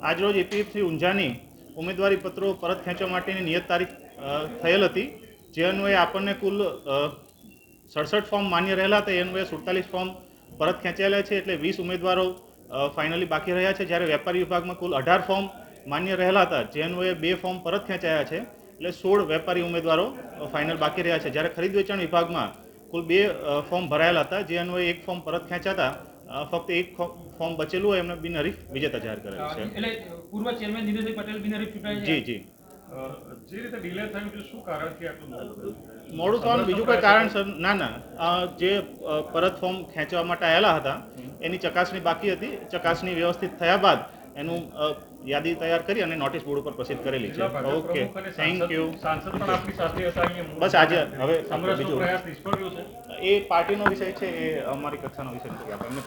આજરોજ એપીએફસી ઊંઝાની ઉમેદવારી પત્રો પરત ખેંચવા માટેની નિયત તારીખ થયેલ હતી, જે અન્વયે આપણને કુલ 67 ફોર્મ માન્ય રહેલા હતા. એ અન્વયે 47 ફોર્મ પરત ખેંચાયેલા છે, એટલે 20 ઉમેદવારો ફાઇનલી બાકી રહ્યા છે. જ્યારે વેપારી વિભાગમાં કુલ 18 ફોર્મ માન્ય રહેલા હતા, જે અન્વયે 2 ફોર્મ પરત ખેંચાયા છે, એટલે 16 વેપારી ઉમેદવારો ફાઇનલ બાકી રહ્યા છે. જ્યારે ખરીદ વેચાણ વિભાગમાં કુલ 2 ફોર્મ ભરાયેલા હતા, જે અન્વયે 1 ફોર્મ પરત ખેંચાતા ફક્ત 1 ફોર્મ બચેલું હોય એમને બિનહરીફ વિજેતા જાહેર કરેલ છે. એટલે પૂર્વ ચેરમેન દિનેશભાઈ પટેલ બિનહરીફ ચૂંટાયા છે. જી જે રીતે ડિલે થયું છે, શું કારણ છે આટલું મોડું થવાનું બીજું કોઈ કારણ સર ના જે પરત ફોર્મ ખેંચવા માટે આવેલા હતા એની ચકાસણી બાકી હતી. ચકાસણી વ્યવસ્થિત થયા બાદ એનું યાદી તૈયાર કરી અને નોટિસ બોર્ડ ઉપર પ્રસિદ્ધ કરેલી છે. Okay, thank you. સાંસદ પણ આપણી સાથે હતા અહીંયા. બસ આજે હવે સમરસનો પ્રયાસ નિષ્ફળ ગયો છે. એ પાર્ટીનો વિષય છે, એ અમારી કક્ષાનો વિષય નથી. આપણે